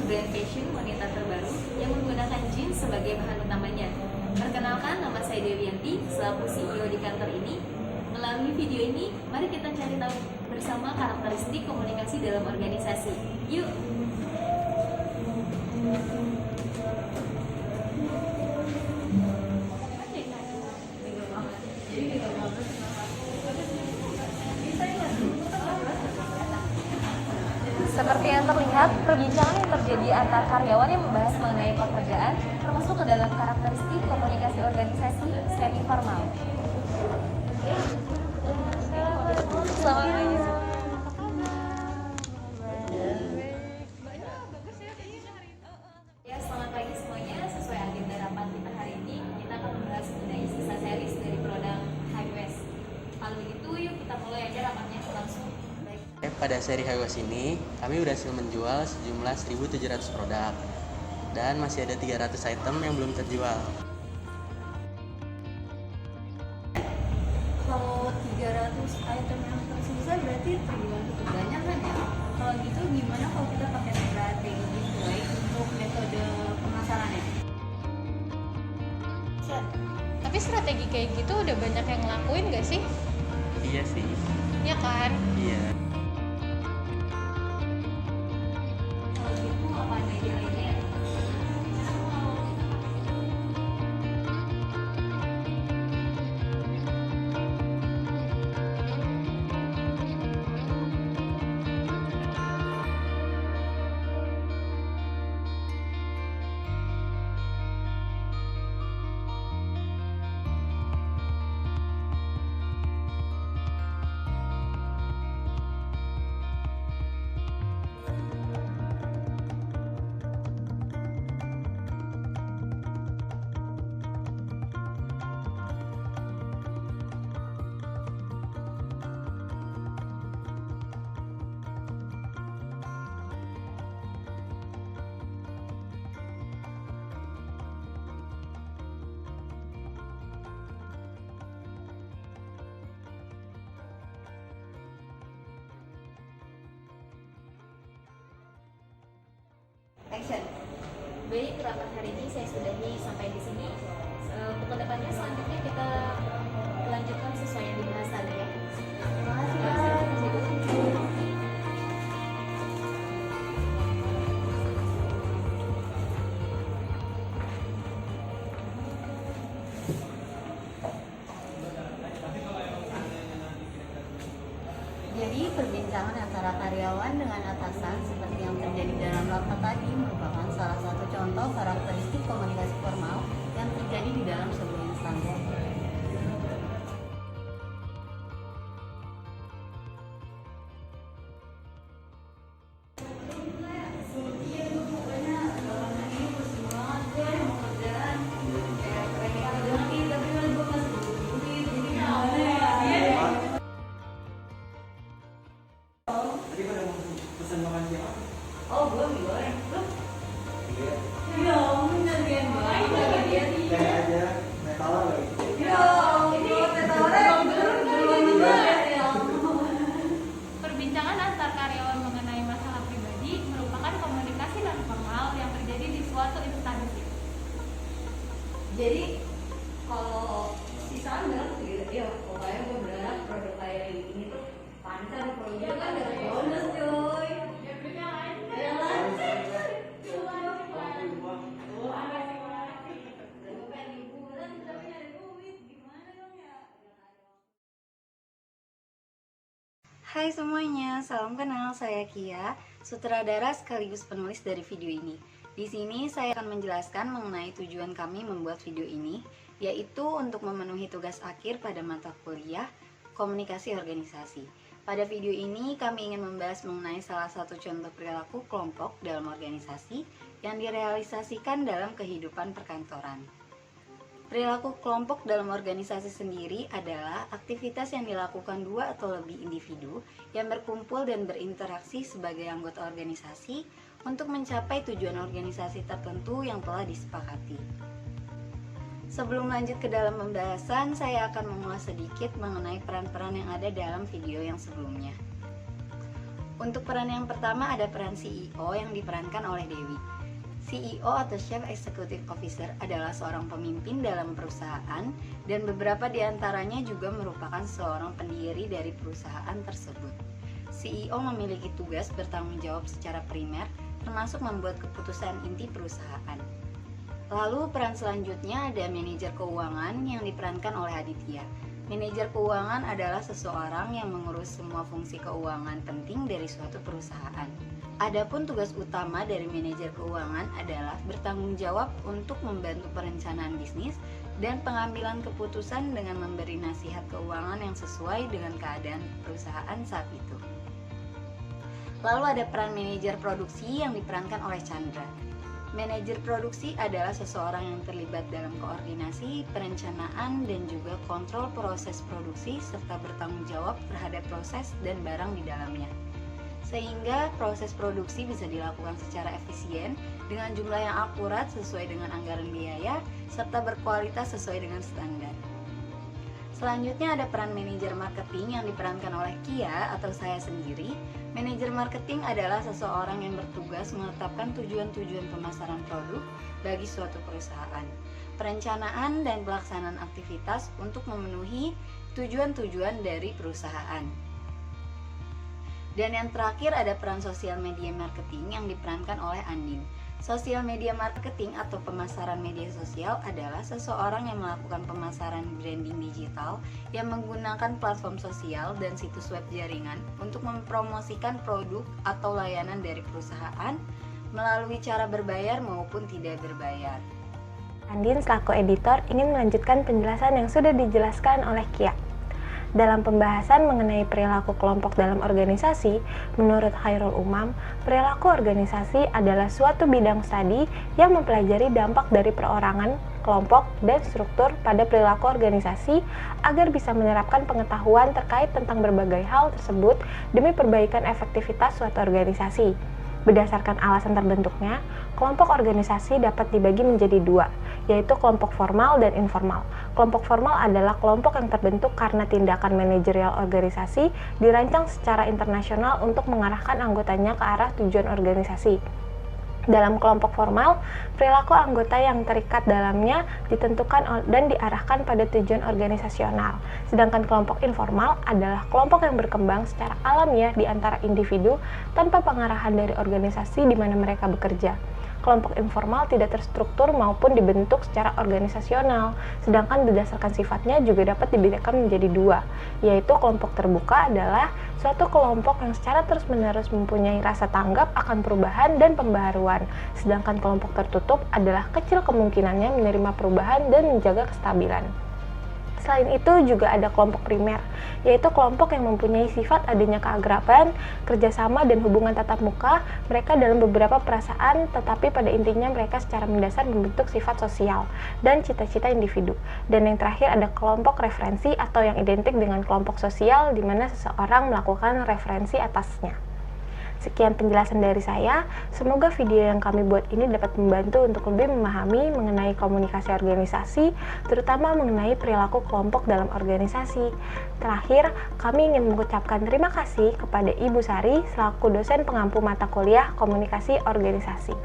brand fashion wanita terbaru yang menggunakan jeans sebagai bahan utamanya. Perkenalkan, nama saya Dewianti, selaku CEO di kantor ini. Melalui video ini, mari kita cari tahu bersama karakteristik komunikasi dalam organisasi. Yuk! Seperti yang terlihat, perbincangan yang terjadi antar karyawan yang membahas mengenai pekerjaan termasuk ke dalam karakteristik komunikasi organisasi semi formal. Selamat pagi. Ya, selamat pagi semuanya. Sesuai agenda rapat kita hari ini, kita akan membahas mengenai sisa series dari produk High West. Kalau begitu, yuk kita mulai aja rapatnya langsung. Pada seri High West ini, kami berhasil menjual sejumlah 1.700 produk dan masih ada 300 item yang belum terjual. Kalau 300 item yang tersisa berarti terjual cukup banyak kan ya? Kalau gitu gimana kalau kita pakai strategi giveaway untuk metode pemasarannya? Tapi strategi kayak gitu udah banyak yang ngelakuin gak sih? Iya sih. Ya kan? Iya. Kalau gitu apa media lainnya? Action. Baik, rapat hari ini saya sudahi sampai di sini. Untuk kedepannya selanjutnya kita lanjutkan sesuai yang dibahas tadi ya. Terima kasih. Jadi perbincangan antara karyawan dengan atasan seperti yang terjadi dalam rapat tadi merupakan salah satu contoh karakteristik komunikasi formal yang terjadi di dalam sebuah instansi. Oh, belum digoreng. Ya ampun, gantian baik lagi dia nih. aja, metala lagi. Ya ampun, tetawarnya belum juga ya ampun. Perbincangan antar karyawan mengenai masalah pribadi merupakan komunikasi non formal yang terjadi di suatu instansi. Jadi kalau sisaan bilang gitu, ya pokoknya gue berharap produk kayak ini tuh pancar produk kan dapat bonus coy. Ya lancar. Hai semuanya, salam kenal, saya Kia, sutradara sekaligus penulis dari video ini. Di sini saya akan menjelaskan mengenai tujuan kami membuat video ini, yaitu untuk memenuhi tugas akhir pada mata kuliah komunikasi organisasi. Pada video ini kami ingin membahas mengenai salah satu contoh perilaku kelompok dalam organisasi yang direalisasikan dalam kehidupan perkantoran. Perilaku kelompok dalam organisasi sendiri adalah aktivitas yang dilakukan dua atau lebih individu yang berkumpul dan berinteraksi sebagai anggota organisasi untuk mencapai tujuan organisasi tertentu yang telah disepakati. Sebelum lanjut ke dalam pembahasan, saya akan mengulas sedikit mengenai peran-peran yang ada dalam video yang sebelumnya. Untuk peran yang pertama ada peran CEO yang diperankan oleh Dewi. CEO atau Chief Executive Officer adalah seorang pemimpin dalam perusahaan dan beberapa di antaranya juga merupakan seorang pendiri dari perusahaan tersebut. CEO memiliki tugas bertanggung jawab secara primer, termasuk membuat keputusan inti perusahaan. Lalu peran selanjutnya ada manajer keuangan yang diperankan oleh Aditya. Manajer keuangan adalah seseorang yang mengurus semua fungsi keuangan penting dari suatu perusahaan. Adapun tugas utama dari manajer keuangan adalah bertanggung jawab untuk membantu perencanaan bisnis dan pengambilan keputusan dengan memberi nasihat keuangan yang sesuai dengan keadaan perusahaan saat itu. Lalu ada peran manajer produksi yang diperankan oleh Chandra. Manajer produksi adalah seseorang yang terlibat dalam koordinasi, perencanaan, dan juga kontrol proses produksi serta bertanggung jawab terhadap proses dan barang di dalamnya. Sehingga proses produksi bisa dilakukan secara efisien dengan jumlah yang akurat sesuai dengan anggaran biaya serta berkualitas sesuai dengan standar. Selanjutnya ada peran manajer marketing yang diperankan oleh Kia atau saya sendiri. Manajer marketing adalah seseorang yang bertugas menetapkan tujuan-tujuan pemasaran produk bagi suatu perusahaan, perencanaan dan pelaksanaan aktivitas untuk memenuhi tujuan-tujuan dari perusahaan. Dan yang terakhir ada peran sosial media marketing yang diperankan oleh Andin. Sosial media marketing atau pemasaran media sosial adalah seseorang yang melakukan pemasaran branding digital yang menggunakan platform sosial dan situs web jaringan untuk mempromosikan produk atau layanan dari perusahaan melalui cara berbayar maupun tidak berbayar. Andin selaku editor ingin melanjutkan penjelasan yang sudah dijelaskan oleh Kia. Dalam pembahasan mengenai perilaku kelompok dalam organisasi, menurut Khairul Umam, perilaku organisasi adalah suatu bidang studi yang mempelajari dampak dari perorangan, kelompok, dan struktur pada perilaku organisasi agar bisa menerapkan pengetahuan terkait tentang berbagai hal tersebut demi perbaikan efektivitas suatu organisasi. Berdasarkan alasan terbentuknya, kelompok organisasi dapat dibagi menjadi dua, yaitu kelompok formal dan informal. Kelompok formal adalah kelompok yang terbentuk karena tindakan manajerial organisasi dirancang secara internasional untuk mengarahkan anggotanya ke arah tujuan organisasi. Dalam kelompok formal, perilaku anggota yang terikat dalamnya ditentukan dan diarahkan pada tujuan organisasional. Sedangkan kelompok informal adalah kelompok yang berkembang secara alamiah di antara individu tanpa pengarahan dari organisasi di mana mereka bekerja. Kelompok informal tidak terstruktur maupun dibentuk secara organisasional, sedangkan berdasarkan sifatnya juga dapat dibedakan menjadi dua, yaitu kelompok terbuka adalah suatu kelompok yang secara terus-menerus mempunyai rasa tanggap akan perubahan dan pembaharuan, sedangkan kelompok tertutup adalah kecil kemungkinannya menerima perubahan dan menjaga kestabilan. Selain itu juga ada kelompok primer, yaitu kelompok yang mempunyai sifat adanya keakraban, kerjasama, dan hubungan tatap muka mereka dalam beberapa perasaan, tetapi pada intinya mereka secara mendasar membentuk sifat sosial dan cita-cita individu. Dan yang terakhir ada kelompok referensi atau yang identik dengan kelompok sosial di mana seseorang melakukan referensi atasnya. Sekian penjelasan dari saya, semoga video yang kami buat ini dapat membantu untuk lebih memahami mengenai komunikasi organisasi, terutama mengenai perilaku kelompok dalam organisasi. Terakhir, kami ingin mengucapkan terima kasih kepada Ibu Sari selaku dosen pengampu mata kuliah komunikasi organisasi.